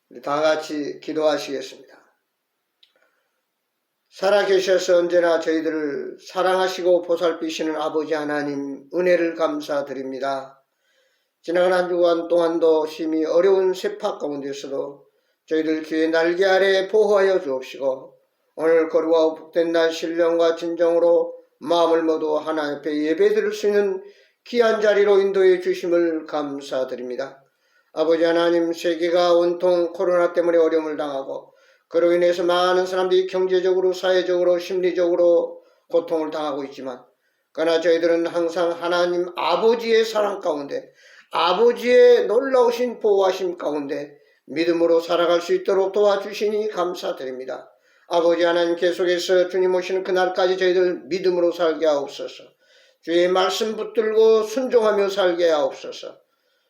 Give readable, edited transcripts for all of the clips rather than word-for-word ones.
우리 다 같이 기도하시겠습니다. 살아계셔서 언제나 저희들을 사랑하시고 보살피시는 아버지 하나님 은혜를 감사드립니다. 지나간 한 주간 동안도 심히 어려운 세파 가운데서도 저희들 주의 날개 아래 보호하여 주옵시고 오늘 거룩하고 복된 날 신령과 진정으로 마음을 모두 하나님 앞에 예배드릴 수 있는 귀한 자리로 인도해 주심을 감사드립니다. 아버지 하나님, 세계가 온통 코로나 때문에 어려움을 당하고 그로 인해서 많은 사람들이 경제적으로 사회적으로 심리적으로 고통을 당하고 있지만 그러나 저희들은 항상 하나님 아버지의 사랑 가운데 아버지의 놀라우신 보호하심 가운데 믿음으로 살아갈 수 있도록 도와주시니 감사드립니다. 아버지 하나님, 계속해서 주님 오시는 그날까지 저희들 믿음으로 살게 하옵소서. 주의 말씀 붙들고 순종하며 살게 하옵소서.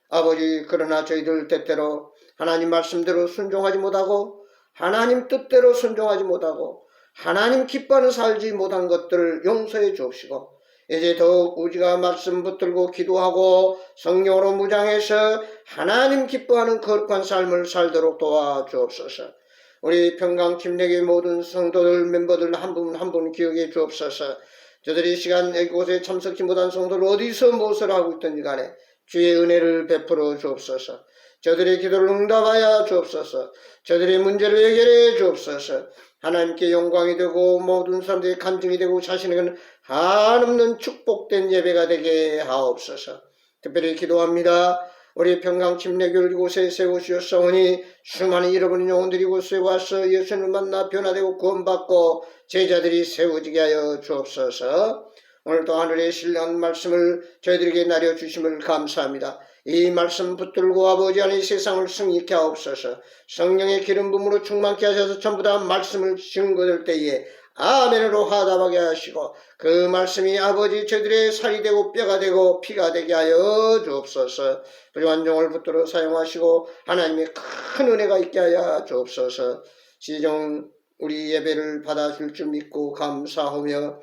아버지, 그러나 저희들 때때로 하나님 말씀대로 순종하지 못하고 하나님 뜻대로 순종하지 못하고 하나님 기뻐하는 살지 못한 것들을 용서해 주옵시고 이제 더욱 우리가 말씀 붙들고 기도하고 성령으로 무장해서 하나님 기뻐하는 거룩한 삶을 살도록 도와주옵소서. 우리 평강 김내교의 모든 성도들 멤버들 한 분 한 분 기억해 주옵소서. 저들이 이 시간 이곳에 참석지 못한 성도들 어디서 무엇을 하고 있든지 간에 주의 은혜를 베풀어 주옵소서. 저들의 기도를 응답하여 주옵소서. 저들의 문제를 해결해 주옵소서. 하나님께 영광이 되고 모든 사람들의 간증이 되고 자신에게는 한없는 축복된 예배가 되게 하옵소서. 특별히 기도합니다. 우리 평강 침례교를 이곳에 세우시었사오니 수많은 잃어버린 영혼들이 이곳에 와서 예수님을 만나 변화되고 구원받고 제자들이 세워지게 하여 주옵소서. 오늘도 하늘의 신령한 말씀을 저희들에게 나려주심을 감사합니다. 이 말씀 붙들고 아버지 하나님 세상을 승리케 하옵소서. 성령의 기름 부음으로 충만케 하셔서 전부 다 말씀을 증거될 때에 아멘으로 화답하게 하시고 그 말씀이 아버지 저희들의 살이 되고 뼈가 되고 피가 되게 하여 주옵소서. 부족한 종을 붙들어 사용하시고 하나님의 큰 은혜가 있게 하여 주옵소서. 시종 우리 예배를 받아줄 줄 믿고 감사하며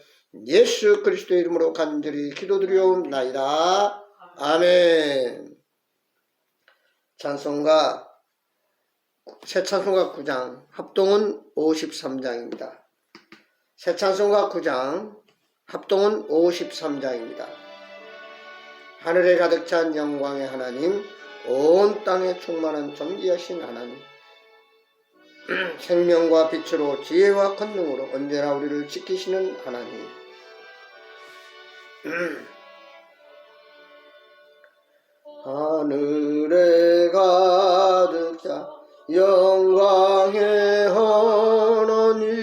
예수 그리스도의 이름으로 간절히 기도드리옵나이다. 아멘. 찬송가 새 찬송가 9장 합동은 53장입니다. 새 찬송가 9장 합동은 53장입니다. 하늘에 가득 찬 영광의 하나님, 온 땅에 충만한 존귀하신 하나님, 생명과 빛으로 지혜와 권능으로 언제나 우리를 지키시는 하나님, 하늘에 가득 찬 영광의 하나님,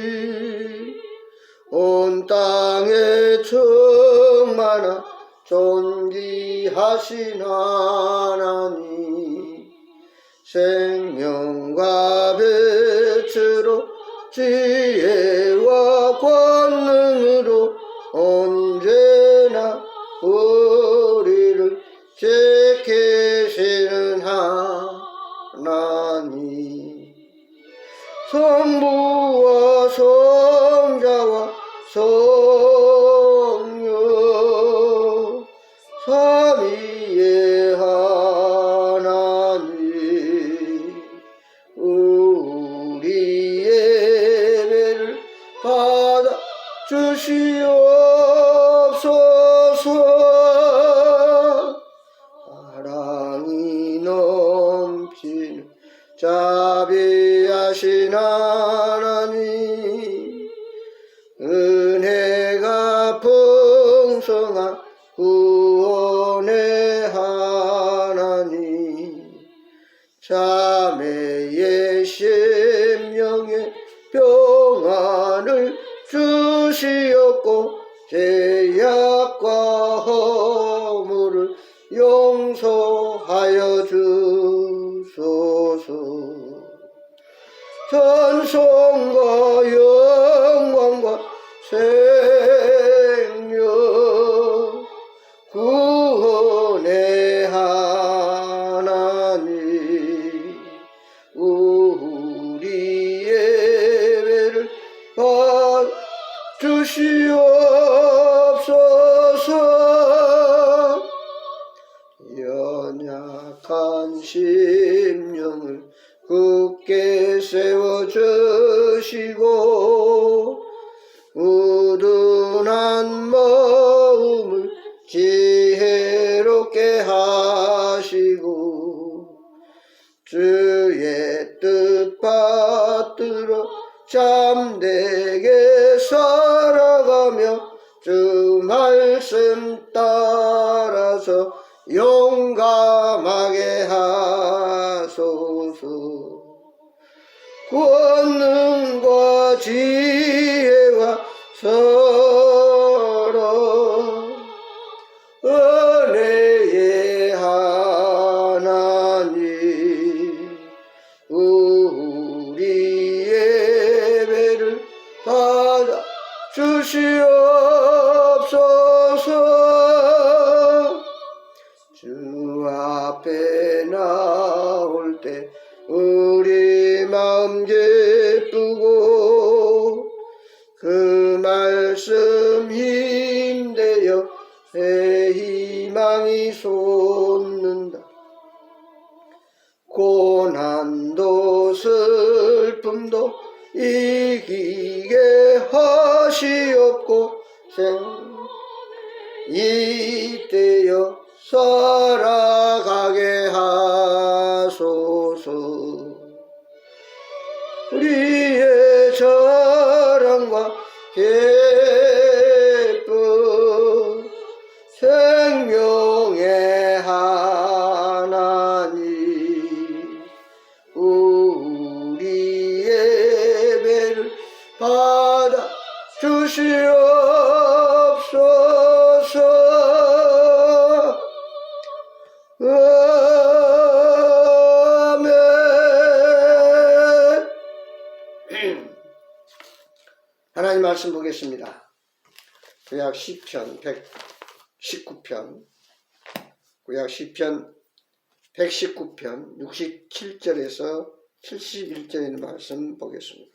온 땅에 충만한 존귀하신 하나님, 생명과 빛으로 지혜와 권능으로 언제나 우리를 지키시는 하나님, 성부와 성자와 성령 삼위의 하나님, 우리 예배를 받아 주시옵소서. 사랑이 넘치는 자비하신 하나님, 은혜가 풍성한 구원의 하나님, 자매의 심령에 평안을 주시옵고 죄악과 허물을 용서하여 주소서. 전성과 영광과 생명 구원의 하나님, 우리 예배를 받주시옵소서. 연약한 심령을 굳게 주의 뜻 받들어 잠되게 살아가며 주 말씀 따라서 용감하게 하소서. 권능과 지혜와 서로 은혜의 하나님, 우리 예배를 받아 주시옵소서. 주 앞에 나올 때 우리 마음 기쁘고 그 말씀 힘되어 새 희망이 솟는다. 고난도 슬픔도 이기게 하시옵고 이때여 살아가게 하소서. 우리의 자랑과 기쁨 생명의 하나님, 우리 예배를 받아 주시옵소서. 아멘. 하나님 말씀 보겠습니다. 구약 시편 119편, 구약 시편 119편 67절에서 71절에 있는 말씀 보겠습니다.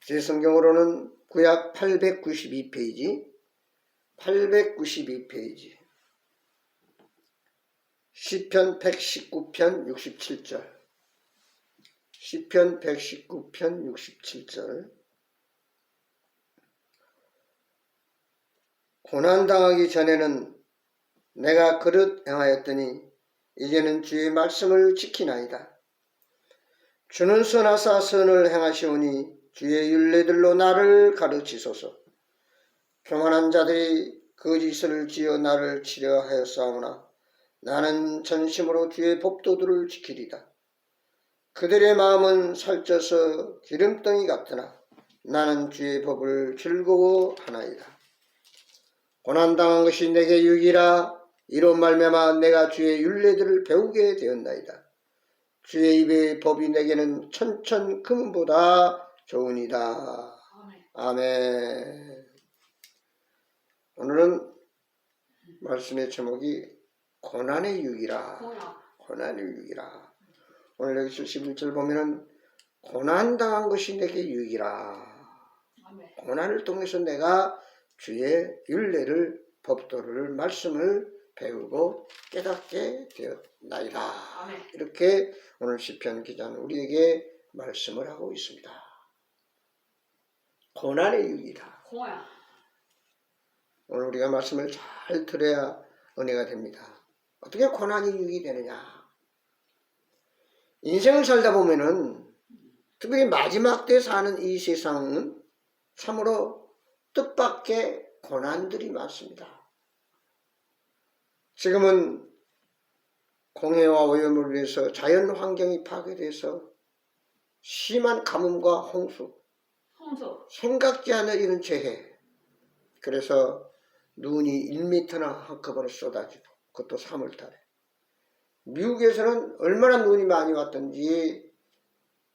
제 성경으로는 구약 892페이지, 892페이지, 시편 119편 67절, 시편 119편 67절. 고난당하기 전에는 내가 그릇 행하였더니 이제는 주의 말씀을 지키나이다. 주는 선하사 선을 행하시오니 주의 율례들로 나를 가르치소서. 교만한 자들이 거짓을 지어 나를 치려 하였사오나 나는 전심으로 주의 법도들을 지키리다. 그들의 마음은 살쪄서 기름덩이 같으나 나는 주의 법을 즐거워하나이다. 고난당한 것이 내게 유익이라. 이로 말미암아 내가 주의 율례들을 배우게 되었나이다. 주의 입의 법이 내게는 천천 금보다 좋으니라. 아멘. 오늘은 말씀의 제목이 고난의 유익이라. 고난의 유익이라. 오늘 여기 71절 보면은 고난당한 것이 내게 유익이라. 고난을 통해서 내가 주의 율례를, 법도를, 말씀을 배우고 깨닫게 되었나이다. 이렇게 오늘 시편 기자는 우리에게 말씀을 하고 있습니다. 고난의 유익이다. 오늘 우리가 말씀을 잘 들어야 은혜가 됩니다. 어떻게 고난이 유익이 되느냐? 인생을 살다 보면은 특별히 마지막 때 사는 이 세상은 참으로 뜻밖의 고난들이 많습니다. 지금은 공해와 오염으로 인해서 자연 환경이 파괴돼서 심한 가뭄과 홍수, 생각지 않은 이런 재해, 그래서 눈이 1m나 한꺼번에 쏟아지고, 그것도 3월달에. 미국에서는 얼마나 눈이 많이 왔던지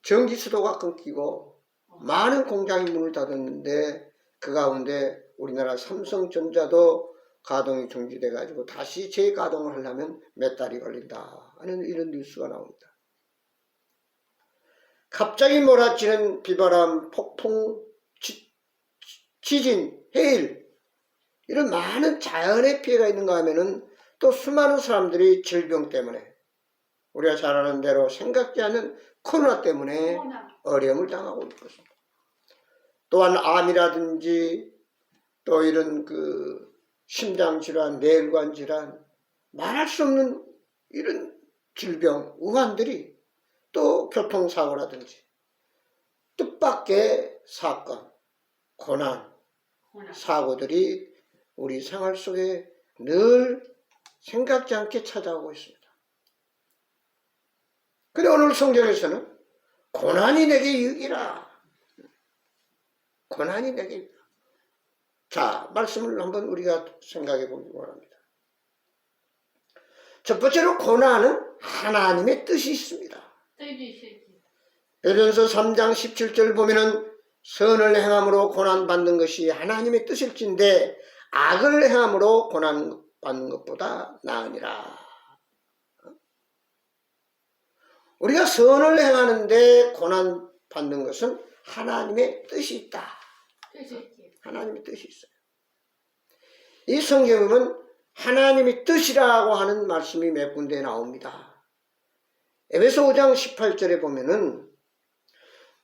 전기수도가 끊기고 많은 공장이 문을 닫았는데 그 가운데 우리나라 삼성전자도 가동이 중지돼 가지고 다시 재가동을 하려면 몇 달이 걸린다 하는 이런 뉴스가 나옵니다. 갑자기 몰아치는 비바람, 폭풍, 지진, 해일, 이런 많은 자연의 피해가 있는가 하면은 또 수많은 사람들이 질병 때문에, 우리가 잘 아는 대로 생각지 않는 코로나 때문에 어려움을 당하고 있는 것입니다. 또한 암이라든지 또 이런 심장질환, 뇌혈관 질환, 말할 수 없는 이런 질병, 우환들이 또 교통사고라든지 뜻밖의 사건, 고난, 사고들이 우리 생활 속에 늘 생각지 않게 찾아오고 있습니다. 근데 오늘 성경에서는 고난이 내게 유익이라. 고난이 내게 유익이라. 자, 말씀을 한번 우리가 생각해 보기 원합니다. 첫 번째로 고난은 하나님의 뜻이 있습니다. 베드로전서 3장 17절 보면은 선을 행함으로 고난받는 것이 하나님의 뜻일진데 악을 행함으로 고난받는 것보다 나으니라. 우리가 선을 행하는데 고난받는 것은 하나님의 뜻이 있다. 하나님의 뜻이 있어요. 이 성경에 보면 하나님의 뜻이라고 하는 말씀이 몇 군데 나옵니다. 에베소 5장 18절에 보면은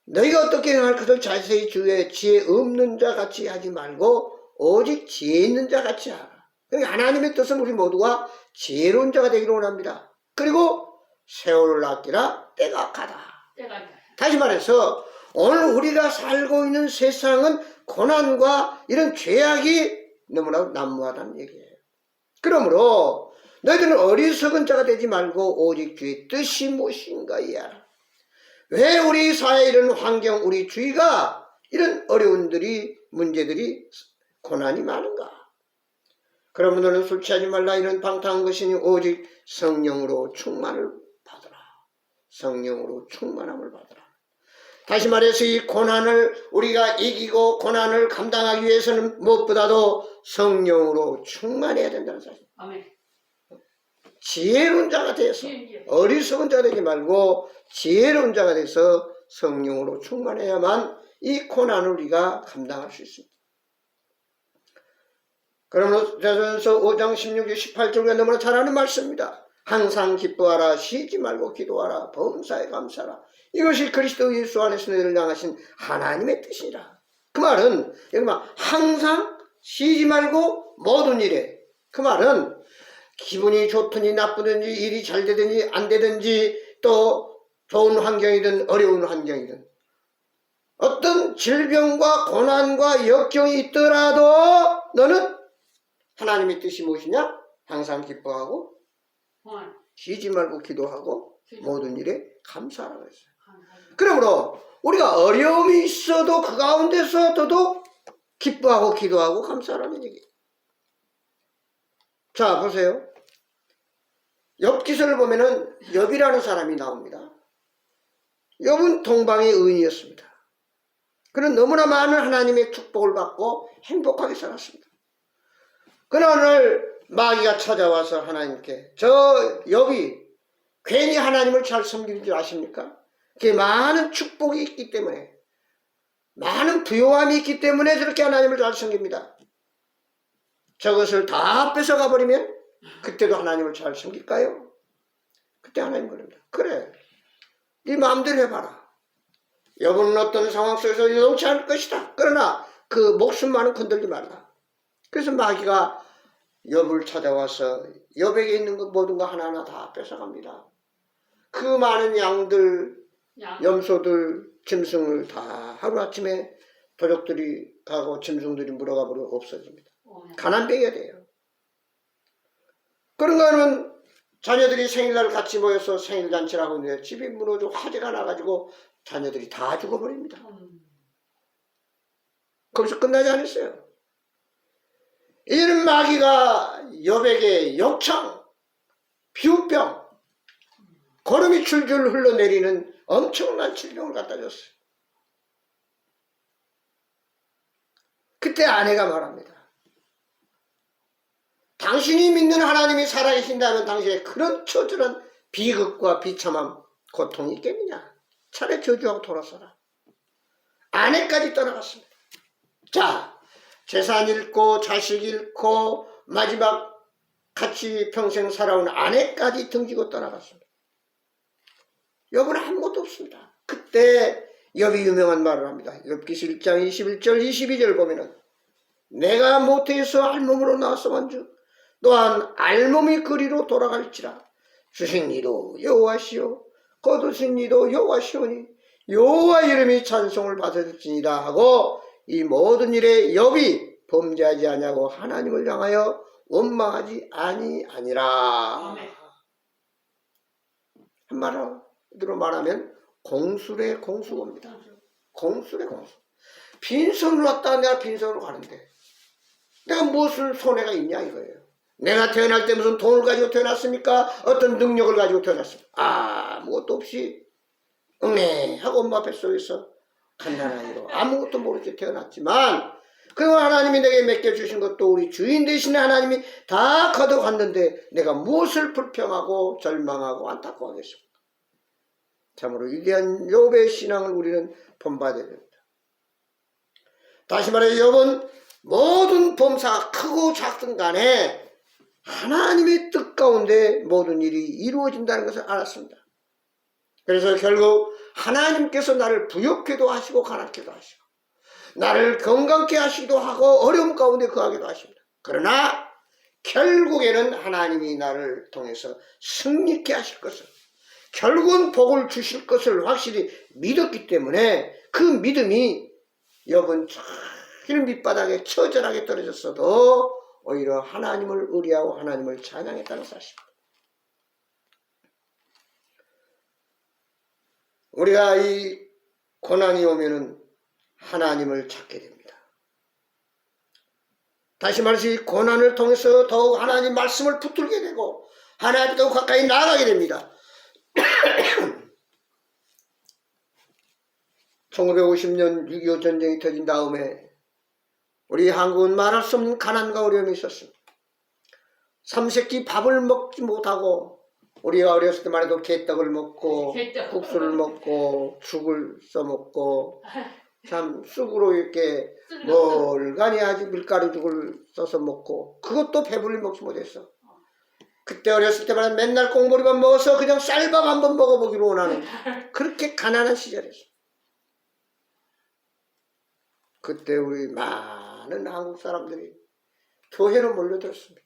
너희가 어떻게 행할 것을 자세히 주의해 지혜 없는 자 같이 하지 말고 오직 지혜 있는 자 같이 하라. 그러니까 하나님의 뜻은 우리 모두가 지혜로운 자가 되기를 원합니다. 그리고 세월을 아끼라 때가 악하다. 다시 말해서 오늘 우리가 살고 있는 세상은 고난과 이런 죄악이 너무나 난무하다는 얘기예요. 그러므로 너희들은 어리석은 자가 되지 말고 오직 주의 뜻이 무엇인가 이해하라. 왜 우리 사회에 이런 환경, 우리 주위가 이런 어려움들이, 문제들이, 고난이 많은가? 그러면 너는 술 취하지 말라 이런 방탕한 것이니 오직 성령으로 충만을 받으라. 성령으로 충만함을 받으라. 다시 말해서 이 고난을 우리가 이기고 고난을 감당하기 위해서는 무엇보다도 성령으로 충만해야 된다는 사실. 아멘. 지혜로운 자가 돼서 어리석은 자가 되지 말고 지혜로운 자가 돼서 성령으로 충만해야만 이 고난을 우리가 감당할 수 있습니다. 그러므로 베드로전서 5장 16절 18절에 너무나 잘 아는 말씀입니다. 항상 기뻐하라, 쉬지 말고 기도하라, 범사에 감사하라. 이것이 그리스도 예수 안에서 너희를 향하신 하나님의 뜻이라. 그 말은 여러분 항상 쉬지 말고 모든 일에, 그 말은 기분이 좋든지 나쁘든지 일이 잘 되든지 안 되든지 또 좋은 환경이든 어려운 환경이든 어떤 질병과 고난과 역경이 있더라도 너는 하나님의 뜻이 무엇이냐? 항상 기뻐하고 쉬지 말고 기도하고 모든 일에 감사하라고 했어요. 그러므로 우리가 어려움이 있어도 그 가운데서 더더욱 기뻐하고 기도하고 감사하라는 얘기예요. 자, 보세요. 욥기서를 보면은 욥이라는 사람이 나옵니다. 욥은 동방의 의인이었습니다. 그는 너무나 많은 하나님의 축복을 받고 행복하게 살았습니다. 그러나 오늘 마귀가 찾아와서 하나님께 저 욥이 괜히 하나님을 잘 섬기는 줄 아십니까? 그게 많은 축복이 있기 때문에 많은 부요함이 있기 때문에 저렇게 하나님을 잘 섬깁니다. 저것을 다 뺏어가 버리면 그때도 하나님을 잘 섬길까요? 그때 하나님 그럽니다. 그래, 네 마음대로 해봐라. 욥은 어떤 상황 속에서 요동치 않을 것이다. 그러나 그 목숨만은 건들지 말라. 그래서 마귀가 욥을 찾아와서 욥에게 있는 것 모든 거 하나하나 다 뺏어갑니다. 그 많은 양들, 염소들, 짐승을 다 하루아침에 도적들이 가고 짐승들이 물어가 버려 없어집니다. 가난뱅이가 돼요. 그런가는 자녀들이 생일날 같이 모여서 생일잔치를 하고 있는데 집이 무너져 화재가 나가지고 자녀들이 다 죽어버립니다. 거기서 끝나지 않았어요. 이제는 마귀가 욥에게 욕창, 비우병, 거름이 줄줄 흘러내리는 엄청난 질병을 갖다 줬어요. 그때 아내가 말합니다. 당신이 믿는 하나님이 살아계신다면 당신의 그런 처절한 비극과 비참함, 고통이 있겠느냐? 차라리 저주하고 돌아서라. 아내까지 떠나갔습니다. 자, 재산 잃고 자식 잃고 마지막 같이 평생 살아온 아내까지 등지고 떠나갔습니다. 욥은 아무것도 없습니다. 그때 욥이 유명한 말을 합니다. 욥기서 1장 21절 22절 보면은 내가 모태에서 알몸으로 나왔어만즉 또한 알몸이 그리로 돌아갈지라 주신 이도 여호와시요 거두신 이도 여호와시오니 여호와 이름이 찬송을 받을지니라 하고 이 모든 일에 욥이 범죄하지 아니하고 하나님을 향하여 원망하지 아니하니라. 한마디로 말하면 공술의 공수입니다. 공술의 공수. 빈손으로 왔다가 내가 빈손으로 가는데 내가 무슨 손해가 있냐 이거예요. 내가 태어날 때 무슨 돈을 가지고 태어났습니까? 어떤 능력을 가지고 태어났습니까? 아무것도 없이 응애하고 엄마 뱃속에서 갓난아이로 아무것도 모르게 태어났지만 그리고 하나님이 내게 맡겨주신 것도 우리 주인 되시는 하나님이 다 걷어갔는데 내가 무엇을 불평하고 절망하고 안타까워하겠습니까? 참으로 위대한 욥의 신앙을 우리는 본받아야 됩니다. 다시 말해 욥은 모든 범사가 크고 작든 간에 하나님의 뜻 가운데 모든 일이 이루어진다는 것을 알았습니다. 그래서 결국 하나님께서 나를 부욕케도 하시고 가난케도 하시고 나를 건강케 하시기도 하고 어려움 가운데 거하기도 하십니다. 그러나 결국에는 하나님이 나를 통해서 승리케 하실 것을 결국은 복을 주실 것을 확실히 믿었기 때문에 그 믿음이 욥은 길 밑바닥에 처절하게 떨어졌어도 오히려 하나님을 의뢰하고 하나님을 찬양했다는 사실입니다. 우리가 이 고난이 오면은 하나님을 찾게 됩니다. 다시 말해서 이 고난을 통해서 더욱 하나님 말씀을 붙들게 되고 하나님께 가까이 나아가게 됩니다. 1950년 6.25 전쟁이 터진 다음에 우리 한국은 말할 수 없는 가난과 어려움이 있었습니다. 삼세끼 밥을 먹지 못하고 우리가 어렸을 때만 해도 개떡을 먹고 국수를 먹고 죽을 써먹고 참 쑥으로 이렇게 멀가니 아주 밀가루죽을 써서 먹고 그것도 배불리 먹지 못했어. 그때 어렸을 때만 맨날 꽁보리밥 먹어서 그냥 쌀밥 한번 먹어보기로 원하는 그렇게 가난한 시절이었어. 그때 우리 많은 한국 사람들이 교회로 몰려들었습니다.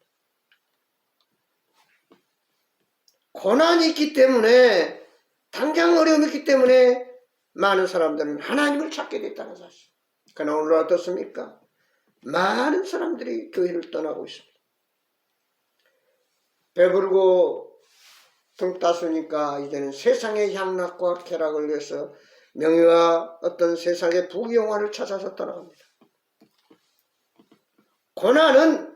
고난이 있기 때문에 당장 어려움이 있기 때문에 많은 사람들은 하나님을 찾게 됐다는 사실. 그러나 오늘 어떻습니까? 많은 사람들이 교회를 떠나고 있습니다. 배부르고 등 따스니까 이제는 세상의 향락과 쾌락을 위해서 명예와 어떤 세상의 부귀영화를 찾아서 떠나갑니다. 고난은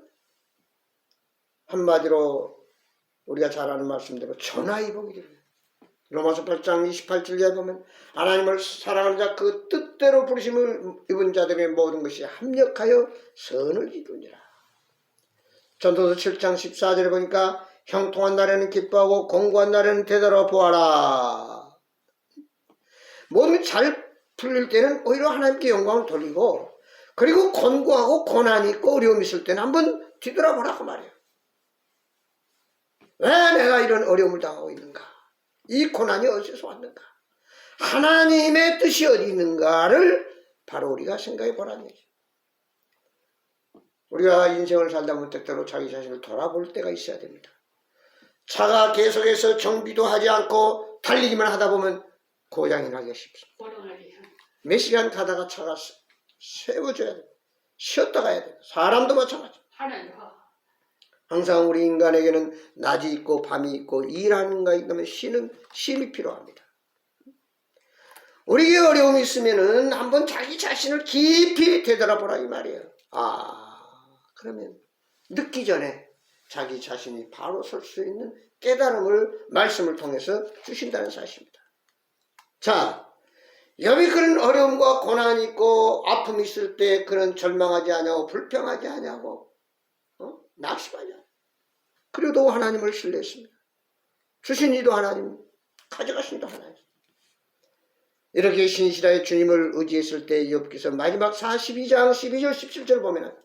한마디로 우리가 잘 아는 말씀대로 전화위복이 됩니다. 로마서 8장 28절에 보면 하나님을 사랑하는 자 그 뜻대로 부르심을 입은 자들의 모든 것이 합력하여 선을 이루니라. 전도서 7장 14절에 보니까 형통한 날에는 기뻐하고 공고한 날에는 되돌아 보아라. 모든 잘 풀릴 때는 오히려 하나님께 영광을 돌리고 그리고 곤고하고 고난이 있고 어려움이 있을 때는 한번 뒤돌아보라고 말해요. 왜 내가 이런 어려움을 당하고 있는가? 이 고난이 어디서 왔는가? 하나님의 뜻이 어디 있는가를 바로 우리가 생각해 보라는 얘기죠. 우리가 인생을 살다 보면 때때로 자기 자신을 돌아볼 때가 있어야 됩니다. 차가 계속해서 정비도 하지 않고 달리기만 하다 보면 고장이 나기 쉽습니다. 몇 시간 가다가 차가 세워줘야 돼요. 쉬었다 가야 돼요. 사람도 마찬가지. 항상 우리 인간에게는 낮이 있고 밤이 있고 일하는 가 있다면 쉼이 필요합니다. 우리에게 어려움이 있으면은 한번 자기 자신을 깊이 되돌아보라 이 말이에요. 그러면 늦기 전에 자기 자신이 바로 설 수 있는 깨달음을 말씀을 통해서 주신다는 사실입니다. 자, 욥이 그런 어려움과 고난이 있고 아픔이 있을 때 그런 절망하지 않냐고 불평하지 않냐고 낙심하지 않냐고 그래도 하나님을 신뢰했습니다. 주신 이도 하나님, 가져가신 이도 하나님. 이렇게 신실하게 주님을 의지했을 때 욥기서 마지막 42장 12절 17절 보면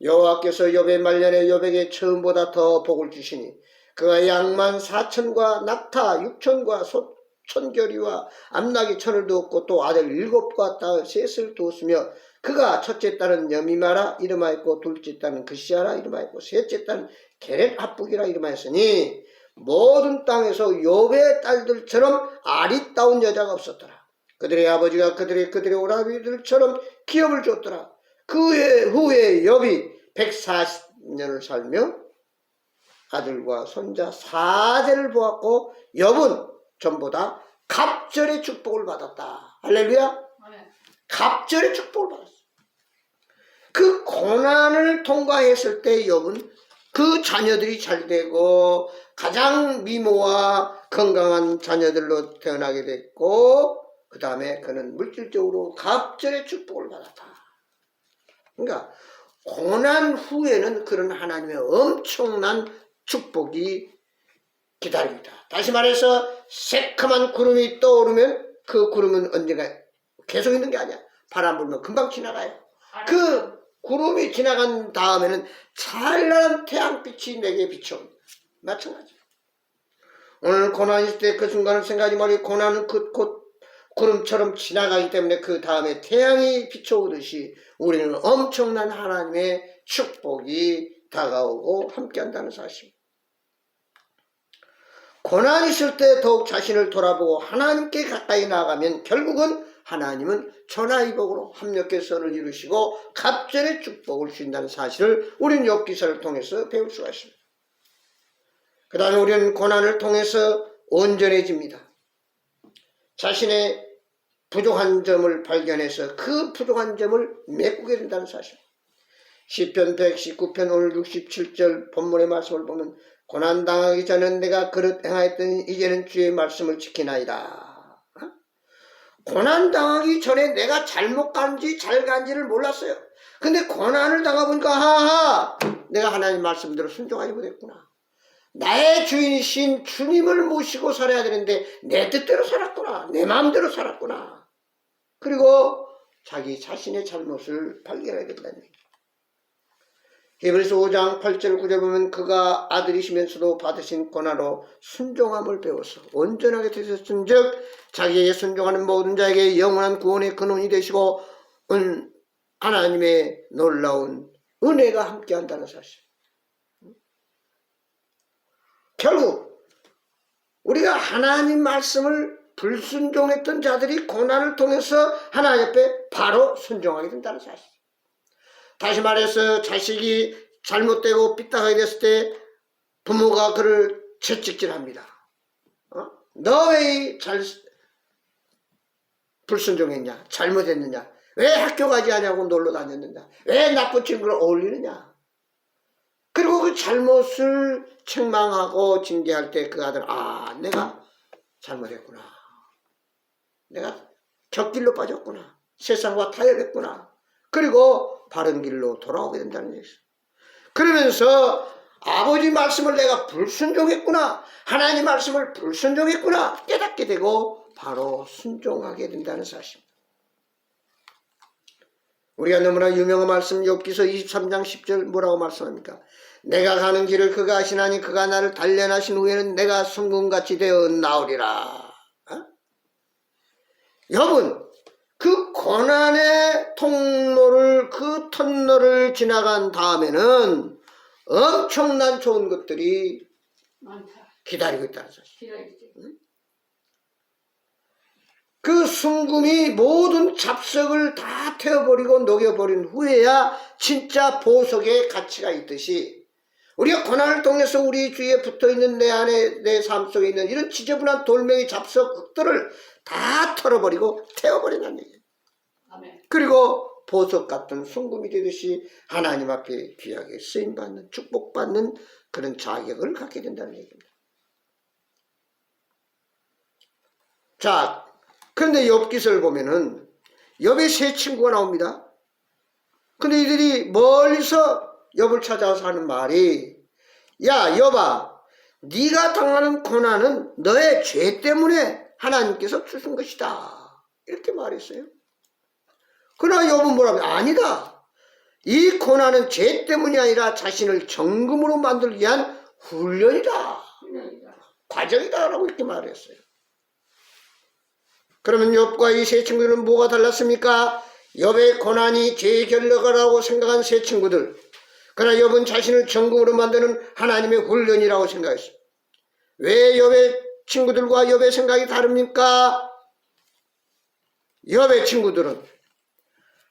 여호와께서 욥의 말년에 욥에게 처음보다 더 복을 주시니 그가 양만 4천과 낙타 6천과 소 천결이와 암나귀 천을 두었고 또 아들 7과 딸 셋을 두었으며 그가 첫째 딸은 여미마라 이름하였고 둘째 딸은 그시아라 이름하였고 셋째 딸은 게렛 합북이라 이름하였으니 모든 땅에서 욥의 딸들처럼 아리따운 여자가 없었더라. 그들의 아버지가 그들의 오라비들처럼 기업을 줬더라. 그 후에 욥이 140년을 살며 아들과 손자 4대를 보았고 욥은 전부 다 갑절의 축복을 받았다. 할렐루야. 갑절의 축복을 받았어. 그 고난을 통과했을 때 욥은 그 자녀들이 잘 되고 가장 미모와 건강한 자녀들로 태어나게 됐고 그 다음에 그는 물질적으로 갑절의 축복을 받았다. 그러니까 고난 후에는 그런 하나님의 엄청난 축복이 기다립니다. 다시 말해서 새카만 구름이 떠오르면 그 구름은 언젠가 계속 있는 게 아니야. 바람 불면 금방 지나가요. 그 구름이 지나간 다음에는 찬란한 태양빛이 내게 비춰옵니다. 마찬가지. 오늘 고난이 있을 때 그 순간을 생각하지 말고 고난은 곧 구름처럼 지나가기 때문에 그 다음에 태양이 비춰오듯이 우리는 엄청난 하나님의 축복이 다가오고 함께한다는 사실. 고난이 있을 때 더욱 자신을 돌아보고 하나님께 가까이 나아가면 결국은 하나님은 천하의복으로 합력의 선을 이루시고 갑절의 축복을 주신다는 사실을 우리는 욥기서를 통해서 배울 수가 있습니다. 그 다음에 우리는 고난을 통해서 온전해집니다. 자신의 부족한 점을 발견해서 그 부족한 점을 메꾸게 된다는 사실. 시편 119편 오늘 67절 본문의 말씀을 보면 고난당하기 전엔 내가 그릇 행하였더니 이제는 주의 말씀을 지키나이다. 고난당하기 전에 내가 잘못 간지 잘 간지를 몰랐어요. 근데 고난을 당해보니까 하하 내가 하나님 말씀대로 순종하지 못했구나. 나의 주인이신 주님을 모시고 살아야 되는데 내 뜻대로 살았구나. 내 마음대로 살았구나. 그리고 자기 자신의 잘못을 발견해야 된다는 얘기죠. 히브리서 5장 8절 9절 보면 그가 아들이시면서도 받으신 고난으로 순종함을 배워서 온전하게 되셨은즉 자기에게 순종하는 모든 자에게 영원한 구원의 근원이 되시고 하나님의 놀라운 은혜가 함께한다는 사실. 결국 우리가 하나님 말씀을 불순종했던 자들이 고난을 통해서 하나님 앞에 바로 순종하게 된다는 사실. 다시 말해서 자식이 잘못되고 삐딱하게 됐을 때 부모가 그를 채찍질합니다. 너 왜 불순종했냐? 잘못했느냐? 왜 학교 가지 않냐고 놀러 다녔느냐? 왜 나쁜 친구를 어울리느냐? 그리고 그 잘못을 책망하고 징계할 때 그 아들 내가 잘못했구나. 내가 곁길로 빠졌구나. 세상과 타협했구나. 그리고 바른 길로 돌아오게 된다는 얘기죠. 그러면서 아버지 말씀을 내가 불순종했구나. 하나님 말씀을 불순종했구나. 깨닫게 되고 바로 순종하게 된다는 사실입니다. 우리가 너무나 유명한 말씀 욥기서 23장 10절 뭐라고 말씀합니까? 내가 가는 길을 그가 아시나니 그가 나를 단련하신 후에는 내가 순금같이 되어 나오리라. 욥은 그 고난의 통로를 그 터널을 지나간 다음에는 엄청난 좋은 것들이 많다. 기다리고 있다는 사실. 그 순금이 모든 잡석을 다 태워버리고 녹여버린 후에야 진짜 보석의 가치가 있듯이 우리가 고난을 통해서 우리 주위에 붙어있는 내 안에 내 삶 속에 있는 이런 지저분한 돌멩이 잡석들을 다 털어버리고 태워버린다는 얘기예요. 아멘. 그리고 보석 같은 순금이 되듯이 하나님 앞에 귀하게 쓰임받는 축복받는 그런 자격을 갖게 된다는 얘기입니다. 자, 그런데 욥기서를 보면은 욥의 세 친구가 나옵니다. 근데 이들이 멀리서 욥을 찾아와서 하는 말이 야 욥아 네가 당하는 고난은 너의 죄 때문에 하나님께서 주신 것이다. 이렇게 말했어요. 그러나 욥은 뭐라고? 아니다. 이 고난은 죄 때문이 아니라 자신을 정금으로 만들기 위한 훈련이다. 과정이다. 라고 이렇게 말했어요. 그러면 욥과 이 세 친구들은 뭐가 달랐습니까? 욥의 고난이 죄의 결과라고 생각한 세 친구들. 그러나 욥은 자신을 정금으로 만드는 하나님의 훈련이라고 생각했어요. 왜 욥의 친구들과 욥의 생각이 다릅니까? 욥의 친구들은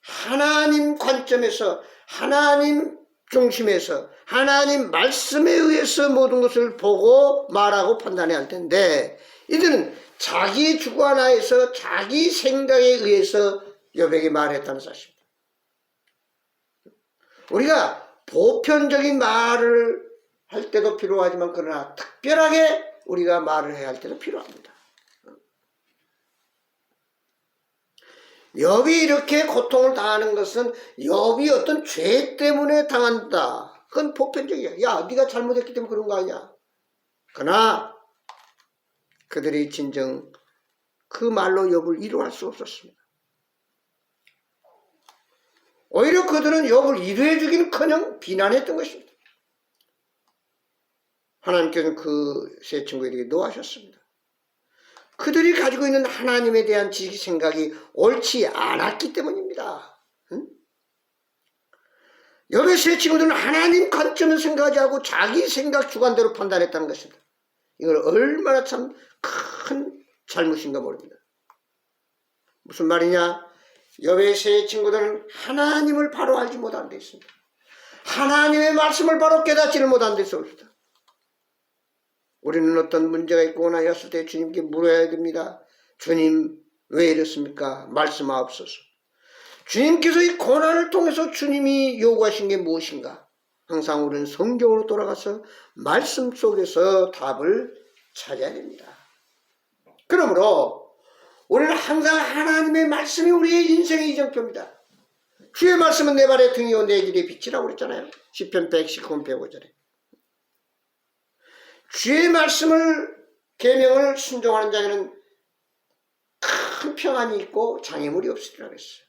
하나님 관점에서, 하나님 중심에서, 하나님 말씀에 의해서 모든 것을 보고 말하고 판단해야 할 텐데, 이들은 자기 주관하에서 자기 생각에 의해서 욥에게 말했다는 사실입니다. 우리가 보편적인 말을 할 때도 필요하지만, 그러나 특별하게 우리가 말을 해야 할 때도 필요합니다. 욥이 이렇게 고통을 당하는 것은 욥이 어떤 죄 때문에 당한다. 그건 보편적이야. 야, 네가 잘못했기 때문에 그런 거 아니야. 그러나 그들이 진정 그 말로 욥을 위로할 수 없었습니다. 오히려 그들은 욥을 위로해 주기는커녕 비난했던 것입니다. 하나님께서는 그 세 친구에게 노하셨습니다. 그들이 가지고 있는 하나님에 대한 지식 생각이 옳지 않았기 때문입니다. 욥의 세 친구들은 하나님 관점을 생각하지 않고 자기 생각 주관대로 판단했다는 것입니다. 이걸 얼마나 참 큰 잘못인가 모릅니다. 무슨 말이냐? 욥의 세 친구들은 하나님을 바로 알지 못한 데 있습니다. 하나님의 말씀을 바로 깨닫지를 못한 데 있습니다. 우리는 어떤 문제가 있거나 했을 때 주님께 물어야 됩니다. 주님, 왜 이렇습니까? 말씀하옵소서. 주님께서 이 고난을 통해서 주님이 요구하신 게 무엇인가? 항상 우리는 성경으로 돌아가서 말씀 속에서 답을 찾아야 됩니다. 그러므로 우리는 항상 하나님의 말씀이 우리의 인생의 이정표입니다. 주의 말씀은 내 발의 등이요 내 길의 빛이라고 그랬잖아요. 시편 119편 105절에. 주의 말씀을 계명을 순종하는 자에게는 큰 평안이 있고 장애물이 없으리라고 했어요.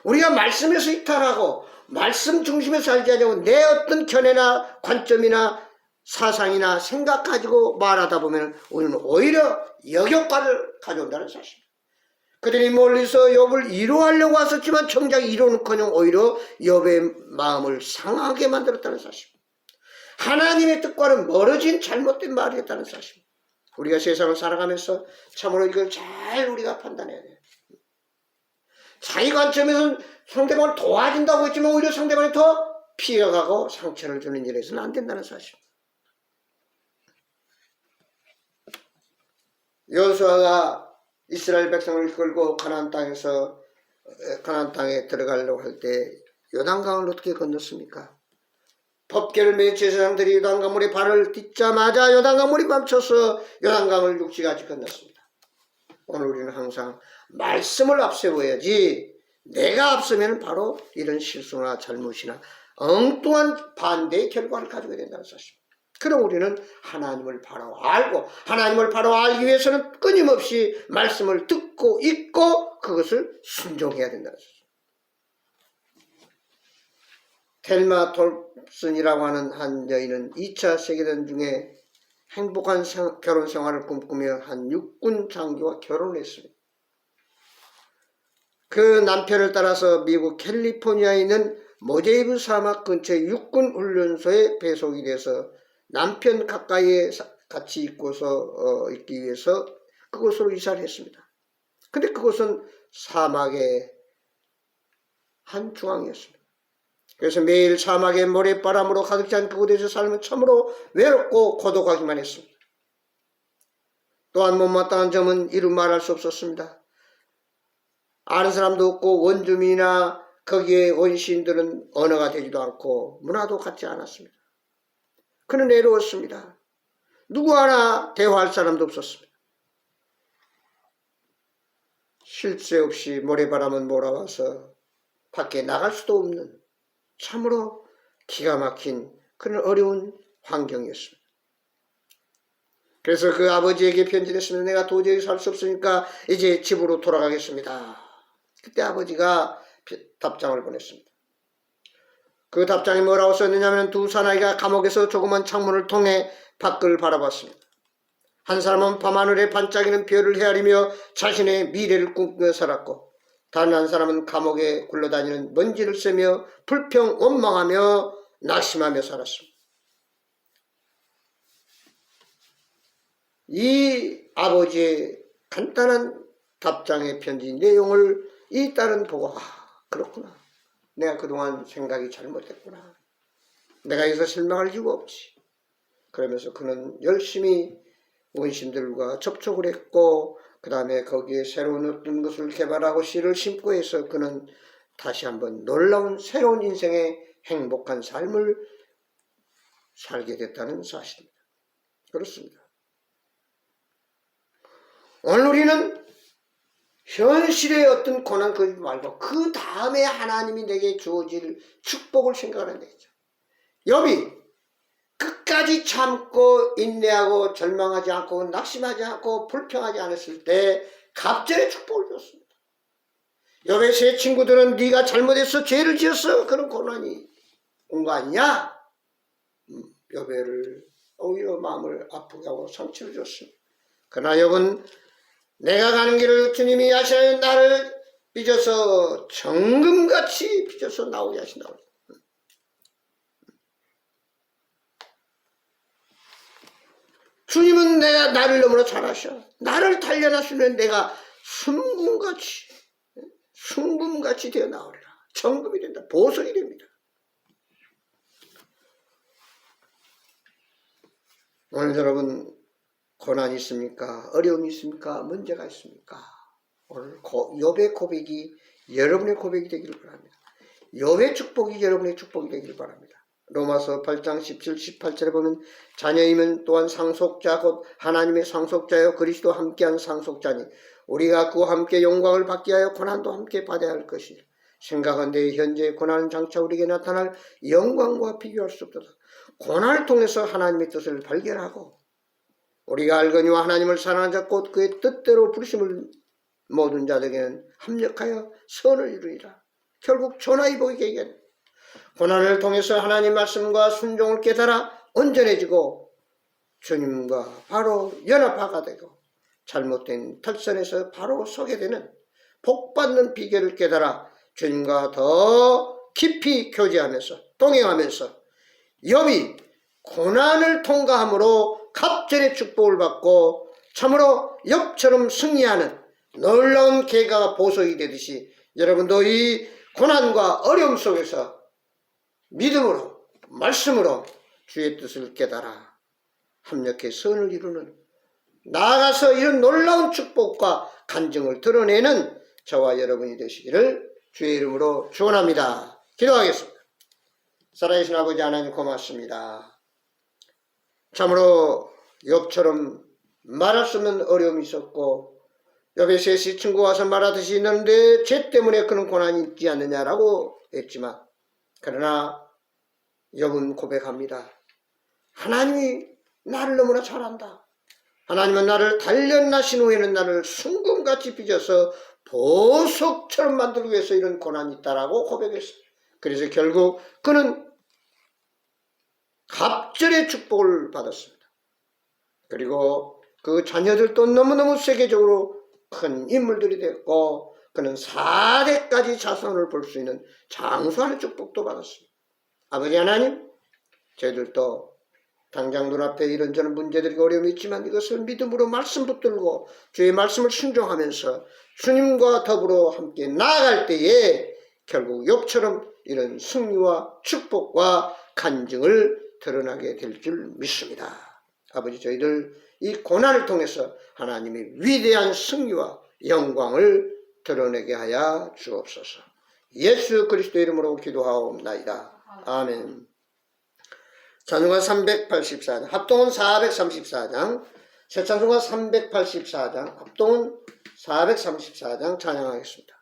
우리가 말씀에서 이탈하고 말씀 중심에서 살지 않냐고 내 어떤 견해나 관점이나 사상이나 생각 가지고 말하다 보면 우리는 오히려 역효과를 가져온다는 사실입니다. 그들이 멀리서 욥을 위로하려고 왔었지만 정작 위로는커녕 오히려 욥의 마음을 상하게 만들었다는 사실입니다. 하나님의 뜻과는 멀어진 잘못된 말이 했다는 사실입니다. 우리가 세상을 살아가면서 참으로 이걸 잘 우리가 판단해야 돼요. 자기 관점에서는 상대방을 도와준다고 했지만 오히려 상대방이 더 피해가고 상처를 주는 일에 서는 안 된다는 사실입니다. 여호수아가 이스라엘 백성을 이끌고 가나안 땅에 들어가려고 할 때 요단강을 어떻게 건넜습니까? 법궤를 매 제사장들이 요단강물에 발을 딛자마자 요단강물이 멈춰서 요단강을 육지같이 건넜습니다. 오늘 우리는 항상 말씀을 앞세워야지 내가 앞서면 바로 이런 실수나 잘못이나 엉뚱한 반대의 결과를 가지게 된다는 사실입니다. 그럼 우리는 하나님을 바로 알고 하나님을 바로 알기 위해서는 끊임없이 말씀을 듣고 읽고 그것을 순종해야 된다는 사실입니다. 텔마 톨슨이라고 하는 한 여인은 2차 세계대전 중에 행복한 결혼 생활을 꿈꾸며 한 육군 장교와 결혼을 했습니다. 그 남편을 따라서 미국 캘리포니아에 있는 모제이브 사막 근처 육군 훈련소에 배속이 돼서 남편 가까이에 같이 있기 위해서 그곳으로 이사를 했습니다. 근데 그곳은 사막의 한 중앙이었습니다. 그래서 매일 사막의 모래바람으로 가득 찬 그곳에서 살면 참으로 외롭고 고독하기만 했습니다. 또한 못마땅한 점은 이루 말할 수 없었습니다. 아는 사람도 없고 원주민이나 거기에 원시인들은 언어가 되지도 않고 문화도 같지 않았습니다. 그는 외로웠습니다. 누구 하나 대화할 사람도 없었습니다. 쉴 새 없이 모래바람은 몰아와서 밖에 나갈 수도 없는 참으로 기가 막힌 그런 어려운 환경이었습니다. 그래서 그 아버지에게 편지를 했습니다. 내가 도저히 살 수 없으니까 이제 집으로 돌아가겠습니다. 그때 아버지가 답장을 보냈습니다. 그 답장이 뭐라고 썼느냐면 두 사나이가 감옥에서 조그만 창문을 통해 밖을 바라봤습니다. 한 사람은 밤하늘에 반짝이는 별을 헤아리며 자신의 미래를 꿈꾸며 살았고 다른 한 사람은 감옥에 굴러다니는 먼지를 쐬며 불평 원망하며 낙심하며 살았습니다. 이 아버지의 간단한 답장의 편지 내용을 이 딸은 보고 그렇구나. 내가 그동안 생각이 잘못했구나. 내가 여기서 실망할 이유가 없지. 그러면서 그는 열심히 원신들과 접촉을 했고 그 다음에 거기에 새로운 어떤 것을 개발하고 씨를 심고 해서 그는 다시 한번 놀라운 새로운 인생의 행복한 삶을 살게 됐다는 사실입니다. 그렇습니다. 오늘 우리는 현실의 어떤 고난 그러지 말고 그 다음에 하나님이 내게 주어질 축복을 생각하는 거죠. 욥이 끝까지 참고 인내하고 절망하지 않고 낙심하지 않고 불평하지 않았을 때 갑절의 축복을 줬습니다. 욥의 세 친구들은 네가 잘못해서 죄를 지었어 그런 고난이 온 거 아니냐? 욥을 오히려 마음을 아프게 하고 상처를 줬습니다. 그러나 욥은 내가 가는 길을 주님이 하시나요? 나를 빚어서 정금같이 빚어서 나오게 하신다고. 주님은 나를 너무나 잘 아셔. 나를 단련하시면 내가 순금같이 되어 나오리라. 정금이 된다. 보석이 됩니다. 오늘 여러분 고난이 있습니까? 어려움이 있습니까? 문제가 있습니까? 오늘 욥의 고백이 여러분의 고백이 되기를 바랍니다. 욥의 축복이 여러분의 축복이 되기를 바랍니다. 로마서 8장 17, 18절에 보면 자녀이면 또한 상속자 곧 하나님의 상속자여 그리스도 함께한 상속자니 우리가 그와 함께 영광을 받게 하여 고난도 함께 받아야 할 것이니 생각한데 현재의 고난은 장차 우리에게 나타날 영광과 비교할 수 없도다. 고난을 통해서 하나님의 뜻을 발견하고 우리가 알거니와 하나님을 사랑하는 자 곧 그의 뜻대로 부르심을 모든 자들에게는 합력하여 선을 이루리라. 결국 전하이복에게 얘기합니다. 고난을 통해서 하나님 말씀과 순종을 깨달아 온전해지고 주님과 바로 연합화가 되고 잘못된 탈선에서 바로 서게 되는 복받는 비결을 깨달아 주님과 더 깊이 교제하면서 동행하면서 욥이 고난을 통과함으로 갑절의 축복을 받고 참으로 욥처럼 승리하는 놀라운 계가 보석이 되듯이 여러분도 이 고난과 어려움 속에서 믿음으로 말씀으로 주의 뜻을 깨달아 합력해 선을 이루는 나아가서 이런 놀라운 축복과 간증을 드러내는 저와 여러분이 되시기를 주의 이름으로 축원합니다. 기도하겠습니다. 살아계신 아버지 하나님 고맙습니다. 참으로 욥처럼 말할 수 없는 어려움이 있었고 욥의 셋이 친구 와서 말하듯이 너는 내 죄 때문에 그런 고난이 있지 않느냐라고 했지만 그러나 욥은 고백합니다. 하나님이 나를 너무나 잘한다. 하나님은 나를 단련하신 후에는 나를 순금같이 빚어서 보석처럼 만들기 위해서 이런 고난이 있다라고 고백했습니다. 그래서 결국 그는 갑절의 축복을 받았습니다. 그리고 그 자녀들도 너무너무 세계적으로 큰 인물들이 됐고 그는 4대까지 자손을 볼 수 있는 장수하는 축복도 받았습니다. 아버지 하나님, 저희들도 당장 눈앞에 이런저런 문제들이 어려움이 있지만 이것을 믿음으로 말씀 붙들고 주의 말씀을 순종하면서 주님과 더불어 함께 나아갈 때에 결국 욥처럼 이런 승리와 축복과 간증을 드러나게 될 줄 믿습니다. 아버지, 저희들 이 고난을 통해서 하나님의 위대한 승리와 영광을 드러내게 하여 주옵소서. 예수 그리스도 이름으로 기도하옵나이다. 아멘. 찬송가 384장, 합동은 434장, 새 찬송가 384장, 합동은 434장 찬양하겠습니다.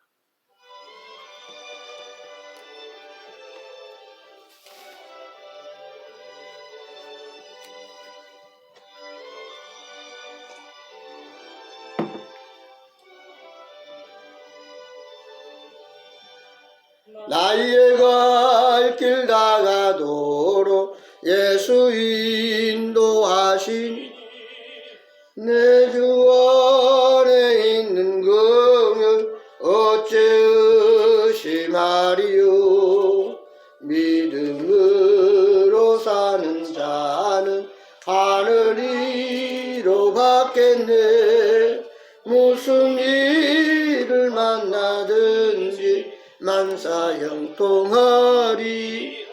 나의 갈 길 다가도록 예수 인도하신 내 주 안에 있는 긍휼 어째 의심하리요. 믿음으로 사는 자는 하늘이로 가 무슨 일을 만나든지 만사형통하리.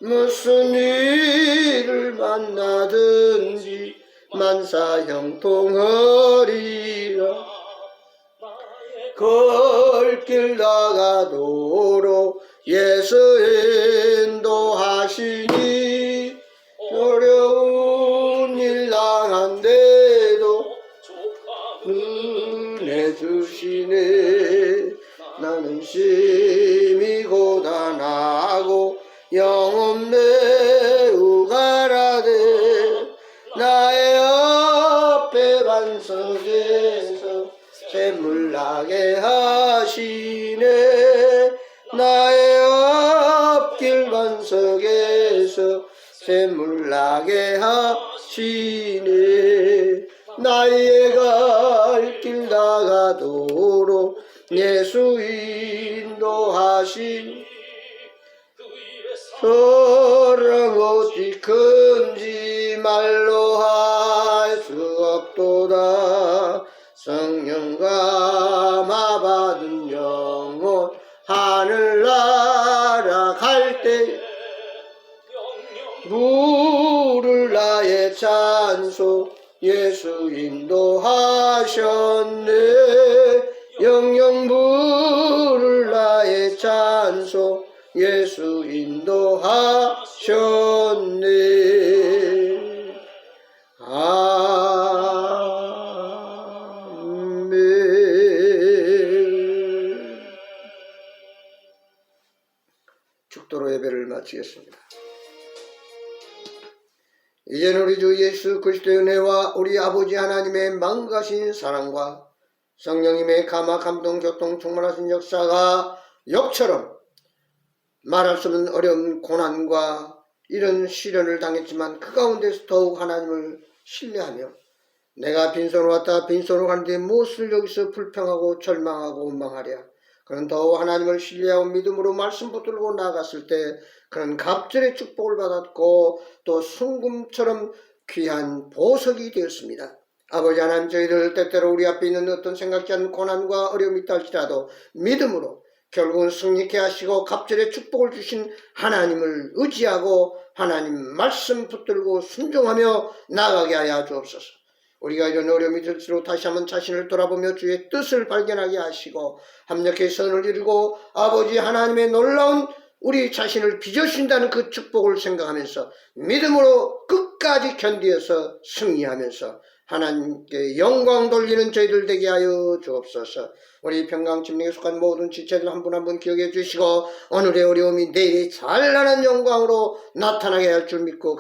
무슨 일을 만나든지 만사형통하리라. 걸길 나가도록 예수 인도하시니 어려운 일 당한데도 은혜 주시네. 나는 심히 고단하고 영혼 매우 가라되 나의 앞에 반석에서 샘물 나게 하시네. 나의 앞길 반석에서 샘물 나게 하시네. 나의 갈 길 나가도록 예수 인도하신 사랑 어찌 큰지 말로 할 수 없도다. 성령 감화받은 영혼 하늘나라 갈 때 부를 나의 찬송 예수 인도하셨네. 영영 부를 나의 찬송 예수 인도하셨네. 아멘. 축도로 예배를 마치겠습니다. 이제는 우리 주 예수 그리스도의 은혜와 우리 아버지 하나님의 망가신 사랑과 성령님의 감화 감동 교통 충만하신 역사가 역처럼 말할 수 없는 어려운 고난과 이런 시련을 당했지만 그 가운데서 더욱 하나님을 신뢰하며 내가 빈손으로 왔다 빈손으로 가는데 무엇을 여기서 불평하고 절망하고 원망하랴. 그는 더욱 하나님을 신뢰하고 믿음으로 말씀 붙들고 나아갔을 때 그는 갑절의 축복을 받았고 또 순금처럼 귀한 보석이 되었습니다. 아버지 하나님, 저희들 때때로 우리 앞에 있는 어떤 생각지 않은 고난과 어려움이 있다 할지라도 믿음으로 결국은 승리케 하시고 갑절의 축복을 주신 하나님을 의지하고 하나님 말씀 붙들고 순종하며 나아가게 하여 주옵소서. 우리가 이런 어려움이 들수록 다시 한번 자신을 돌아보며 주의 뜻을 발견하게 하시고 합력해 선을 이루고 아버지 하나님의 놀라운 우리 자신을 빚어주신다는 그 축복을 생각하면서 믿음으로 끝까지 견디어서 승리하면서 하나님께 영광 돌리는 저희들 되게 하여 주옵소서. 우리 평강침례에 속한 모든 지체들 한 분 한 분 기억해 주시고 오늘의 어려움이 내일의 찬란한 영광으로 나타나게 할 줄 믿고